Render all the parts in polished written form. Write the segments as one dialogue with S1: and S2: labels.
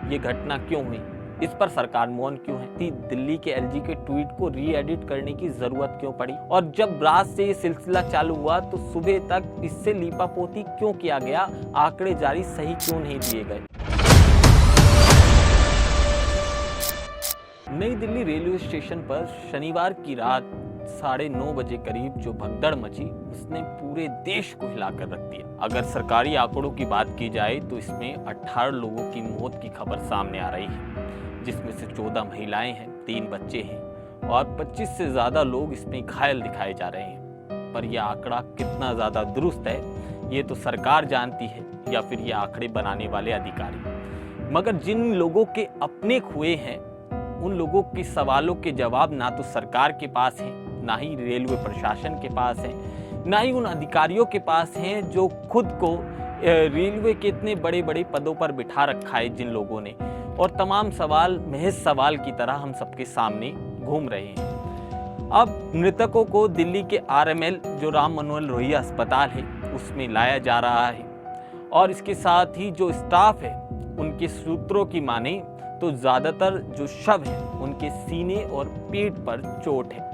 S1: ये घटना क्यों हुई, इस पर सरकार मौन क्यों है, दिल्ली के एलजी के ट्वीट को री एडिट करने की जरूरत क्यों पड़ी, और जब रात से ये सिलसिला चालू हुआ तो सुबह तक इससे लीपापोती क्यों किया गया, आंकड़े जारी सही क्यों नहीं दिए गए। नई दिल्ली रेलवे स्टेशन पर शनिवार की रात 9:30 बजे करीब जो भगदड़ मची उसने पूरे देश को हिलाकर रख दिया। अगर सरकारी आंकड़ों की बात की जाए तो इसमें 18 लोगों की मौत की खबर सामने आ रही है, जिसमें से 14 महिलाएं हैं, 3 बच्चे हैं और 25 से ज्यादा लोग इसमें घायल दिखाए जा रहे हैं। पर यह आंकड़ा कितना ज्यादा दुरुस्त है ये तो सरकार जानती है या फिर ये आंकड़े बनाने वाले अधिकारी। मगर जिन लोगों के अपने खुए हैं उन लोगों के सवालों के जवाब ना तो सरकार के पास हैं, ना ही रेलवे प्रशासन के पास है, ना ही उन अधिकारियों के पास हैं जो खुद को रेलवे के इतने बड़े बड़े पदों पर बिठा रखा है जिन लोगों ने, और तमाम सवाल महज सवाल की तरह हम सबके सामने घूम रहे हैं। अब मृतकों को दिल्ली के आरएमएल जो राम मनोहर लोहिया अस्पताल है उसमें लाया जा रहा है, और इसके साथ ही जो स्टाफ है उनके सूत्रों की माने तो ज्यादातर जो शव है उनके सीने और पेट पर चोट है।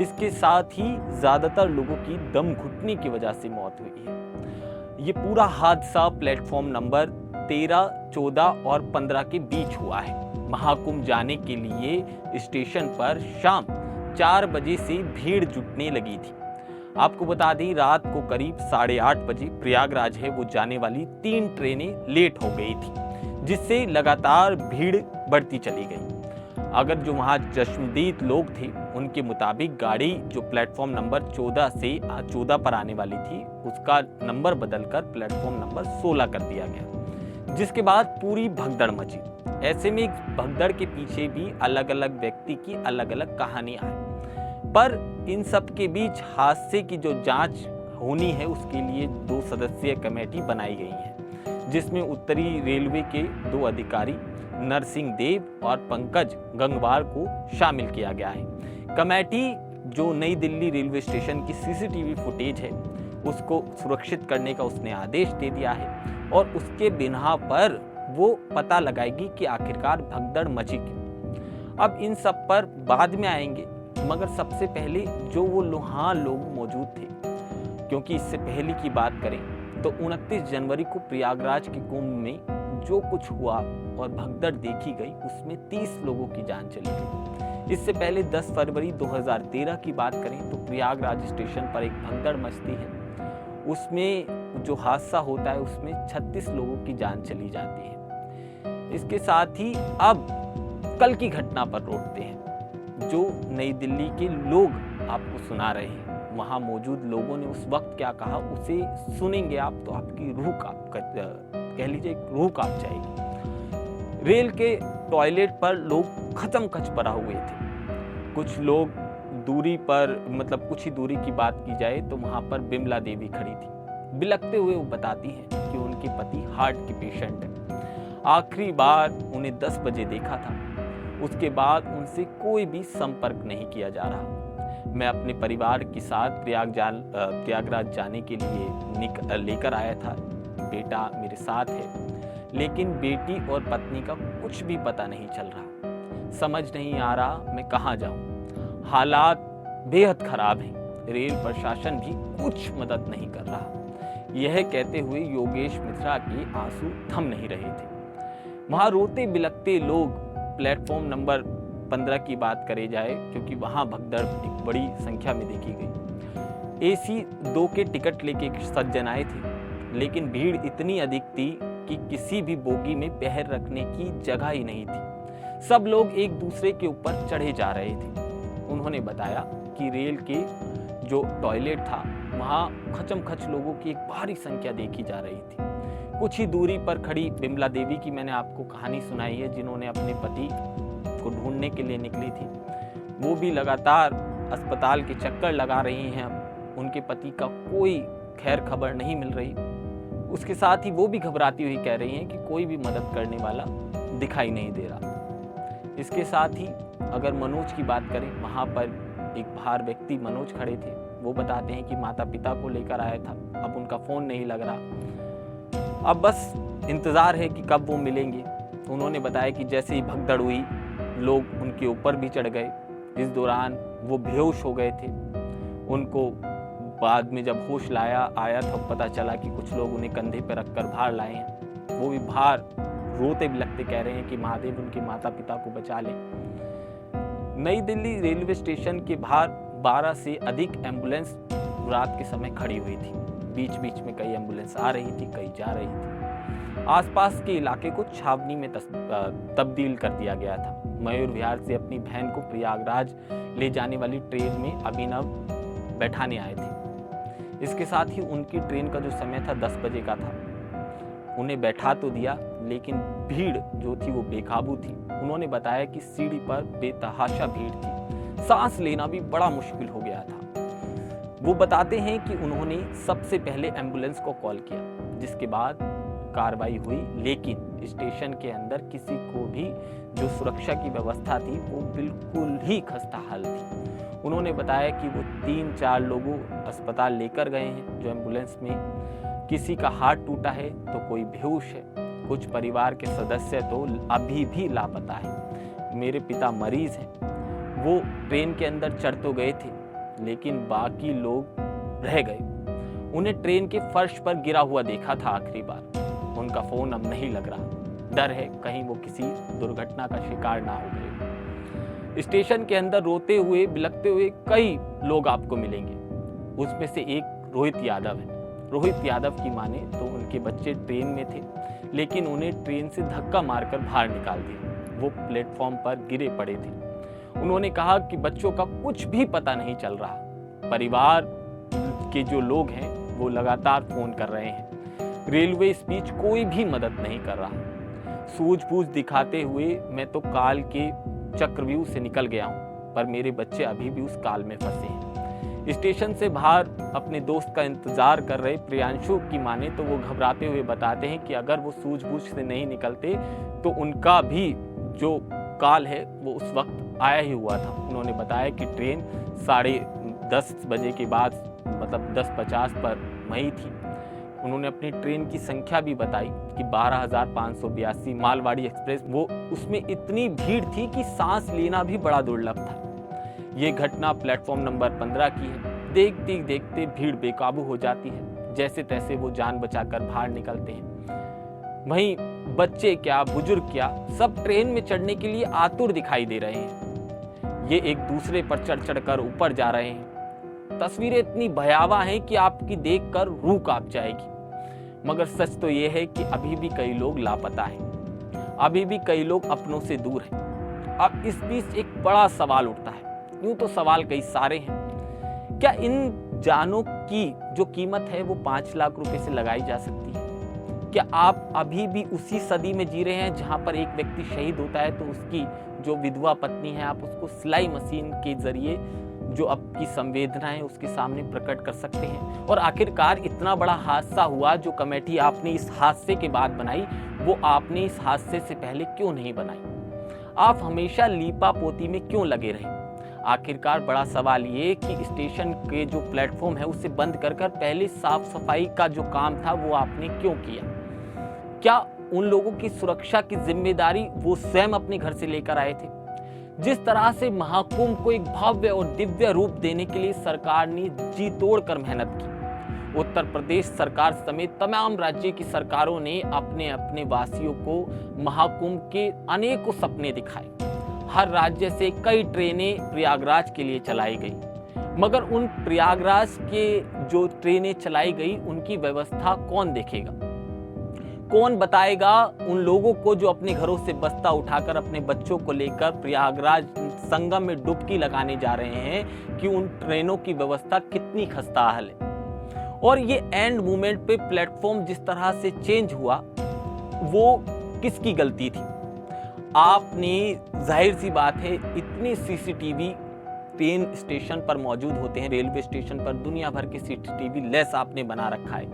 S1: इसके साथ ही ज्यादातर लोगों की दम घुटने की वजह से मौत हुई है। ये पूरा हादसा प्लेटफॉर्म नंबर 13, 14 और 15 के बीच हुआ है। महाकुंभ जाने के लिए स्टेशन पर शाम 4 बजे से भीड़ जुटने लगी थी। आपको बता दें रात को करीब 8:30 बजे प्रयागराज है वो जाने वाली 3 ट्रेनें लेट हो गई थी, जिससे लगातार भीड़ बढ़ती चली गई। अगर जो वहाँ चश्मदीद लोग थे उनके मुताबिक गाड़ी जो प्लेटफॉर्म नंबर 14 से 14 पर आने वाली थी उसका नंबर बदलकर प्लेटफॉर्म नंबर 16 कर दिया गया, जिसके बाद पूरी भगदड़ मची। ऐसे में भगदड़ के पीछे भी अलग अलग व्यक्ति की अलग अलग कहानियां हैं, पर इन सब के बीच हादसे की जो जांच होनी है उसके लिए 2 सदस्यीय कमेटी बनाई गई है, जिसमें उत्तरी रेलवे के 2 अधिकारी नरसिंह देव और पंकज गंगवार को शामिल किया गया है। कमेटी जो नई दिल्ली रेलवे स्टेशन की सीसीटीवी फुटेज है उसको सुरक्षित करने का उसने आदेश दे दिया है, और उसके बिना पर वो पता लगाएगी कि आखिरकार भगदड़ मची क्यों। अब इन सब पर बाद में आएंगे, मगर सबसे पहले जो वो लोग मौजूद थे, क्योंकि इससे पहले की बात करें तो 29 जनवरी को प्रयागराज के कुंभ में जो कुछ हुआ और भगदड़ देखी गई उसमें 30 लोगों की जान चली गई। इससे पहले 10 फरवरी 2013 की बात करें तो प्रयागराज स्टेशन पर एक भगदड़ मचती है, उसमें जो हादसा होता है उसमें 36 लोगों की जान चली जाती है। इसके साथ ही अब कल की घटना पर लौटते हैं। जो नई दिल्ली के लोग आपको सुना रहे हैं, वहां मौजूद लोगों ने उस वक्त क्या कहा उसे सुनेंगे आप तो आपकी रूह कह लीजिए रूह कांप जाएगी। रेल के टॉयलेट पर लोग खचम खच पड़ा हुए थे। कुछ लोग दूरी पर कुछ ही दूरी की बात की जाए तो वहां पर बिमला देवी खड़ी थी। बिलखते हुए वो बताती हैं कि उनके पति हार्ट के पेशेंट है। आखिरी बार उन्हें 10 बजे देखा था, उसके बाद उनसे कोई भी संपर्क नहीं किया जा रहा। मैं अपने परिवार के साथ प्रयागराज जाने के लिए लेकर आया था, बेटा मेरे साथ है, लेकिन बेटी और पत्नी का कुछ भी पता नहीं चल रहा। समझ नहीं आ रहा मैं कहाँ जाऊं। हालात बेहद खराब हैं। रेल प्रशासन भी कुछ मदद नहीं कर रहा। यह कहते हुए योगेश मिश्रा के आंसू थम नहीं रहे थे। वहां रोते बिलखते लोग प्लेटफॉर्म नंबर 15 की बात करे जाए, क्योंकि वहां भगदड़ एक बड़ी संख्या में देखी गई। AC 2 के टिकट लेके सज्जन आए थे, लेकिन भीड़ इतनी अधिक थी कि किसी भी बोगी में पैर रखने की जगह ही नहीं थी। सब लोग एक दूसरे के ऊपर चढ़े जा रहे थे। उन्होंने बताया कि रेल के जो टॉयलेट था वहां खचम खच लोगों की एक भारी संख्या देखी जा रही थी। कुछ ही दूरी पर खड़ी बिमला देवी की मैंने आपको कहानी सुनाई है, जिन्होंने अपने पति को ढूंढने के लिए निकली थी। वो भी लगातार अस्पताल के चक्कर लगा रही हैं। उनके पति का कोई खैर खबर नहीं मिल रही। उसके साथ ही वो भी घबराती हुई कह रही हैं कि कोई भी मदद करने वाला दिखाई नहीं दे रहा। इसके साथ ही अगर मनोज की बात करें, वहाँ पर एक बाहर व्यक्ति मनोज खड़े थे। वो बताते हैं कि माता पिता को लेकर आया था, अब उनका फ़ोन नहीं लग रहा। अब बस इंतज़ार है कि कब वो मिलेंगे। उन्होंने बताया कि जैसे ही भगदड़ हुई, लोग उनके ऊपर भी चढ़ गए। इस दौरान वो बेहोश हो गए थे। उनको बाद में जब होश आया तब पता चला कि कुछ लोग उन्हें कंधे पर रखकर बाहर लाए हैं। वो भी बाहर रोते बिलखते कह रहे हैं कि महादेव उनके माता पिता को बचा ले। नई दिल्ली रेलवे स्टेशन के बाहर 12 से अधिक एम्बुलेंस रात के समय खड़ी हुई थी। बीच बीच में कई एम्बुलेंस आ रही थी, कई जा रही थी। आसपास के इलाके को छावनी में तब्दील कर दिया गया था। मयूर विहार से अपनी बहन को प्रयागराज ले जाने वाली ट्रेन में अभिनव बैठाने आए थे। इसके साथ ही उनकी ट्रेन का जो समय था 10 बजे का था। उन्हें बैठा तो दिया, लेकिन भीड़ जो थी वो बेकाबू थी। उन्होंने बताया कि सीढ़ी पर बेतहाशा भीड़ थी, सांस लेना भी बड़ा मुश्किल हो गया था। वो बताते हैं कि उन्होंने सबसे पहले एम्बुलेंस को कॉल किया, जिसके बाद कार्रवाई हुई, लेकिन स्टेशन के अंदर किसी को भी जो सुरक्षा की व्यवस्था थी वो बिल्कुल ही खस्ता हाल थी। उन्होंने बताया कि वो 3-4 लोगों अस्पताल लेकर गए हैं। जो एम्बुलेंस में किसी का हाथ टूटा है तो कोई बेहोश है, कुछ परिवार के सदस्य तो अभी भी लापता है। मेरे पिता मरीज हैं। वो ट्रेन के अंदर चढ़ तो गए थे, लेकिन बाकी लोग रह गए। उन्हें ट्रेन के फर्श पर गिरा हुआ देखा था आखिरी बार। उनका फोन अब नहीं लग रहा। डर है कहीं वो किसी दुर्घटना का शिकार ना हो गए। स्टेशन के अंदर रोते हुए बिलखते हुए कई लोग आपको मिलेंगे। उसमें से एक रोहित यादव है। रोहित यादव की माने तो उनके बच्चे ट्रेन में थे, लेकिन उन्हें ट्रेन से धक्का मारकर बाहर निकाल दिया। वो प्लेटफॉर्म पर गिरे पड़े थे। उन्होंने कहा कि बच्चों का कुछ भी पता नहीं चल रहा। परिवार के जो लोग हैं वो लगातार फोन कर रहे हैं। रेलवे इस बीच कोई भी मदद नहीं कर रहा। सूझबूझ दिखाते हुए मैं तो काल के चक्रव्यूह से निकल गया हूँ, पर मेरे बच्चे अभी भी उस काल में फंसे हैं। स्टेशन से बाहर अपने दोस्त का इंतजार कर रहे प्रियांशु की माने तो वो घबराते हुए बताते हैं कि अगर वो सूझबूझ से नहीं निकलते तो उनका भी जो काल है वो उस वक्त आया ही हुआ था। उन्होंने बताया कि ट्रेन 10:30 बजे के बाद मतलब 10:50 पर वही थी। उन्होंने अपनी ट्रेन की संख्या भी बताई कि 12,582 मालवाड़ी एक्सप्रेस। वो उसमें इतनी भीड़ थी कि सांस लेना भी बड़ा दुर्लभ था। ये घटना प्लेटफॉर्म नंबर 15 की है। देखते ही देखते भीड़ बेकाबू हो जाती है। जैसे तैसे वो जान बचाकर बाहर निकलते हैं। वहीं बच्चे क्या बुजुर्ग क्या सब ट्रेन में चढ़ने के लिए आतुर दिखाई दे रहे हैं। ये एक दूसरे पर चढ़ चढ़कर ऊपर जा रहे हैं। तस्वीरें इतनी भयावह हैं कि आपकी देखकर रूह कांप जाएगी। मगर सच तो ये है कि अभी भी कई लोग लापता हैं। अभी भी कई लोग अपनों से दूर हैं। अब इस बीच एक बड़ा सवाल उठता है। यूं तो सवाल कई सारे हैं। क्या इन जानों की जो कीमत है वो 5 लाख रुपए से लगाई जा सकती है? क्या आप अभी भी उसी सदी में जी रहे हैं जहां पर एक व्यक्ति शहीद होता है तो उसकी जो विधवा पत्नी है आप उसको सिलाई मशीन के जरिए जो आपकी संवेदनाएं उसके सामने प्रकट कर सकते हैं? और आखिरकार इतना बड़ा हादसा हुआ, जो कमेटी आपने इस हादसे के बाद बनाई वो आपने इस हादसे से पहले क्यों नहीं बनाई? आप हमेशा लीपा पोती में क्यों लगे रहे? आखिरकार बड़ा सवाल ये कि स्टेशन के जो प्लेटफॉर्म है उसे बंद कर पहले साफ सफाई का जो काम था वो आपने क्यों किया? क्या उन लोगों की सुरक्षा की जिम्मेदारी वो स्वयं अपने घर से लेकर आए थे? जिस तरह से महाकुंभ को एक भव्य और दिव्य रूप देने के लिए सरकार ने जी तोड़कर मेहनत की, उत्तर प्रदेश सरकार समेत तमाम राज्य की सरकारों ने अपने अपने वासियों को महाकुंभ के अनेकों सपने दिखाए। हर राज्य से कई ट्रेनें प्रयागराज के लिए चलाई गई, मगर उन प्रयागराज के जो ट्रेनें चलाई गई उनकी व्यवस्था कौन देखेगा? कौन बताएगा उन लोगों को जो अपने घरों से बस्ता उठाकर अपने बच्चों को लेकर प्रयागराज संगम में डुबकी लगाने जा रहे हैं कि उन ट्रेनों की व्यवस्था कितनी खस्ताहाल है? और ये एंड मोमेंट पे प्लेटफॉर्म जिस तरह से चेंज हुआ वो किसकी गलती थी? आपने, जाहिर सी बात है, इतने सीसीटीवी ट्रेन स्टेशन पर मौजूद होते हैं, रेलवे स्टेशन पर दुनिया भर के सीसीटीवी लेस आपने बना रखा है,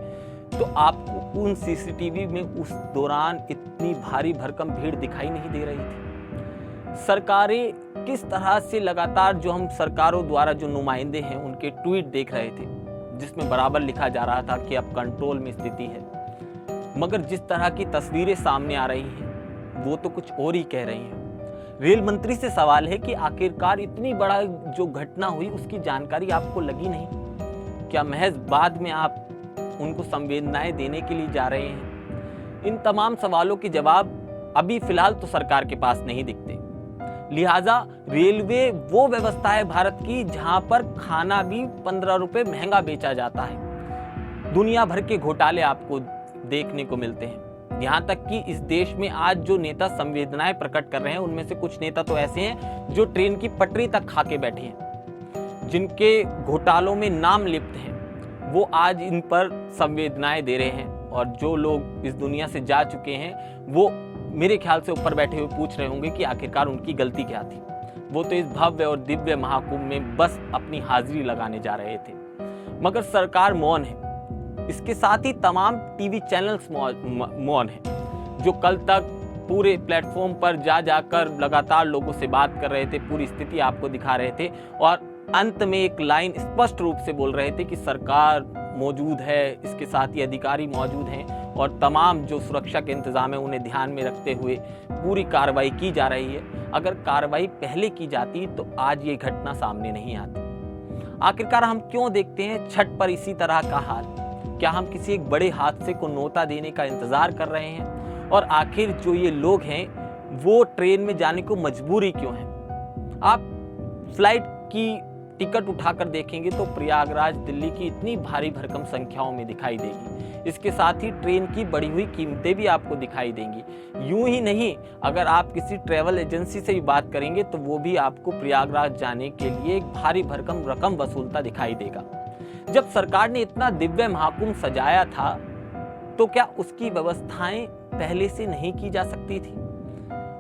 S1: तो आपको उन सीसीटीवी में उस दौरान इतनी भारी भरकम भीड़ दिखाई नहीं दे रही थी? सरकारें किस तरह से लगातार जो हम सरकारों द्वारा जो नुमाइंदे हैं उनके ट्वीट देख रहे थे जिसमें बराबर लिखा जा रहा था कि अब कंट्रोल में स्थिति है, मगर जिस तरह की तस्वीरें सामने आ रही हैं वो तो कुछ और ही कह रही हैं। रेल मंत्री से सवाल है कि आखिरकार इतनी बड़ा जो घटना हुई उसकी जानकारी आपको लगी नहीं? क्या महज बाद में आप उनको संवेदनाएं देने के लिए जा रहे हैं? इन तमाम सवालों के जवाब अभी फिलहाल तो सरकार के पास नहीं दिखते। लिहाजा रेलवे वो व्यवस्था है भारत की जहां पर खाना भी 15 रुपए महंगा बेचा जाता है। दुनिया भर के घोटाले आपको देखने को मिलते हैं। यहाँ तक कि इस देश में आज जो नेता संवेदनाएं प्रकट कर रहे हैं उनमें से कुछ नेता तो ऐसे हैं जो ट्रेन की पटरी तक खा के बैठे हैं, जिनके घोटालों में नाम लिप्त हैं, वो आज इन पर संवेदनाएं दे रहे हैं। और जो लोग इस दुनिया से जा चुके हैं वो मेरे ख्याल से ऊपर बैठे हुए पूछ रहे होंगे कि आखिरकार उनकी गलती क्या थी। वो तो इस भव्य और दिव्य महाकुंभ में बस अपनी हाजिरी लगाने जा रहे थे, मगर सरकार मौन है। इसके साथ ही तमाम टीवी चैनल्स मौन हैं, जो कल तक पूरे प्लेटफॉर्म पर जाकर लगातार लोगों से बात कर रहे थे, पूरी स्थिति आपको दिखा रहे थे और अंत में एक लाइन स्पष्ट रूप से बोल रहे थे कि सरकार मौजूद है, इसके साथ ही अधिकारी मौजूद हैं और तमाम जो सुरक्षा के इंतजाम है उन्हें ध्यान में रखते हुए पूरी कार्रवाई की जा रही है। अगर कार्रवाई पहले की जाती तो आज ये घटना सामने नहीं आती। आखिरकार हम क्यों देखते हैं छठ पर इसी तरह का हाल? क्या हम किसी एक बड़े हादसे को नोता देने का इंतजार कर रहे हैं? और आखिर जो ये लोग हैं वो ट्रेन में जाने को मजबूरी क्यों है? आप फ्लाइट की टिकट उठाकर देखेंगे तो प्रयागराज दिल्ली की इतनी भारी भरकम संख्याओं में दिखाई देगी। इसके साथ ही ट्रेन की बढ़ी हुई कीमतें भी आपको दिखाई देंगी। यूं ही नहीं, अगर आप किसी ट्रैवल एजेंसी से भी बात करेंगे तो वो भी आपको प्रयागराज जाने के लिए एक भारी भरकम रकम वसूलता दिखाई देगा। जब सरकार ने इतना दिव्य महाकुंभ सजाया था तो क्या उसकी व्यवस्थाएं पहले से नहीं की जा सकती थी?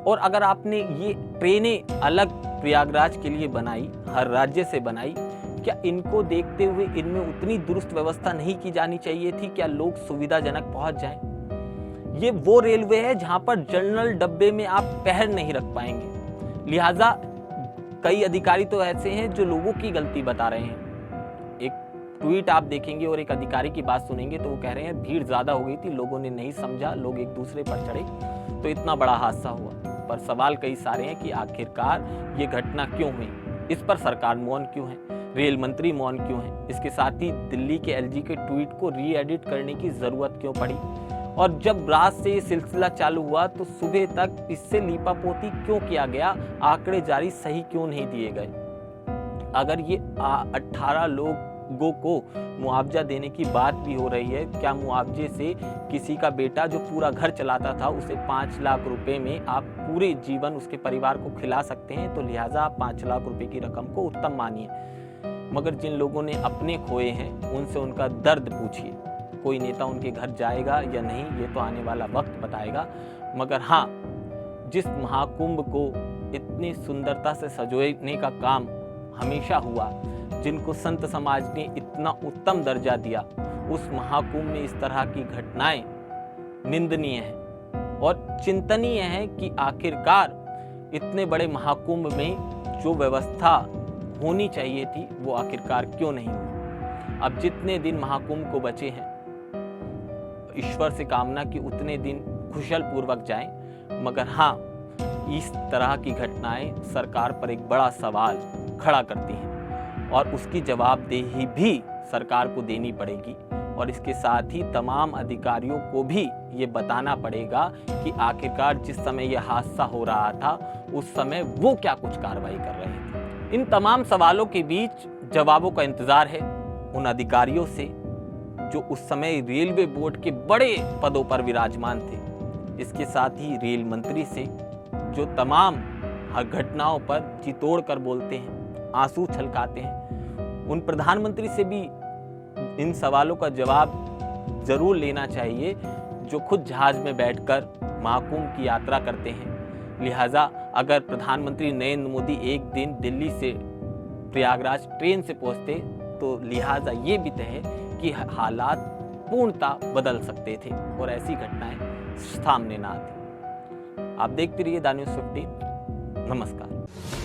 S1: और अगर आपने ये ट्रेनें अलग प्रयागराज के लिए बनाई, हर राज्य से बनाई, क्या इनको देखते हुए इनमें उतनी दुरुस्त व्यवस्था नहीं की जानी चाहिए थी? क्या लोग सुविधाजनक पहुंच जाएं? ये वो रेलवे है जहां पर जनरल डब्बे में आप पैर नहीं रख पाएंगे। लिहाजा कई अधिकारी तो ऐसे हैं जो लोगों की गलती बता रहे हैं। एक ट्वीट आप देखेंगे और एक अधिकारी की बात सुनेंगे तो वो कह रहे हैं भीड़ ज्यादा हो गई थी, लोगों ने नहीं समझा, लोग एक दूसरे पर चढ़े तो इतना बड़ा हादसा हुआ। पर सवाल कई सारे हैं कि आखिरकार ये घटना क्यों हुई, इस पर सरकार मौन क्यों है, रेल मंत्री मौन क्यों है? इसके साथ ही दिल्ली के एलजी के ट्वीट को री एडिट करने की जरूरत क्यों पड़ी? और जब रात से ये सिलसिला चालू हुआ तो सुबह तक इससे लीपापोती क्यों किया गया? आंकड़े जारी सही क्यों नहीं दिए गए? अगर ये 18 लोगों को मुआवजा देने की बात भी हो रही है, क्या मुआवजे से किसी का बेटा जो पूरा घर चलाता था उसे 5 लाख रुपए में आप पूरे जीवन उसके परिवार को खिला सकते हैं? तो लिहाजा आप 5 लाख रुपए की रकम को उत्तम मानिए। मगर जिन लोगों ने अपने खोए हैं उनसे उनका दर्द पूछिए। कोई नेता उनके घर जाएगा या नहीं ये तो आने वाला वक्त बताएगा। मगर हाँ, जिस महाकुंभ को इतनी सुंदरता से सजोने का काम हमेशा हुआ, जिनको संत समाज ने इतना उत्तम दर्जा दिया, उस महाकुंभ में इस तरह की घटनाएं निंदनीय हैं और चिंतनीय है कि आखिरकार इतने बड़े महाकुंभ में जो व्यवस्था होनी चाहिए थी वो आखिरकार क्यों नहीं हुई। अब जितने दिन महाकुंभ को बचे हैं, ईश्वर से कामना कि उतने दिन कुशल पूर्वक जाएं। मगर हाँ, इस तरह की घटनाएं सरकार पर एक बड़ा सवाल खड़ा करती हैं और उसकी जवाबदेही भी सरकार को देनी पड़ेगी। और इसके साथ ही तमाम अधिकारियों को भी ये बताना पड़ेगा कि आखिरकार जिस समय यह हादसा हो रहा था उस समय वो क्या कुछ कार्रवाई कर रहे थे। इन तमाम सवालों के बीच जवाबों का इंतजार है उन अधिकारियों से जो उस समय रेलवे बोर्ड के बड़े पदों पर विराजमान थे। इसके साथ ही रेल मंत्री से जो तमाम हर घटनाओं पर जी तोड़ कर बोलते हैं, आंसू छलकाते हैं। उन प्रधानमंत्री से भी इन सवालों का जवाब जरूर लेना चाहिए जो खुद जहाज में बैठकर महाकुंभ की यात्रा करते हैं। लिहाजा अगर प्रधानमंत्री नरेंद्र मोदी एक दिन दिल्ली से प्रयागराज ट्रेन से पहुंचते तो लिहाजा ये भी तय है कि हालात पूर्णतः बदल सकते थे और ऐसी घटनाएं सामने ना आती। आप देखते रहिए द न्यूज़ 15। नमस्कार।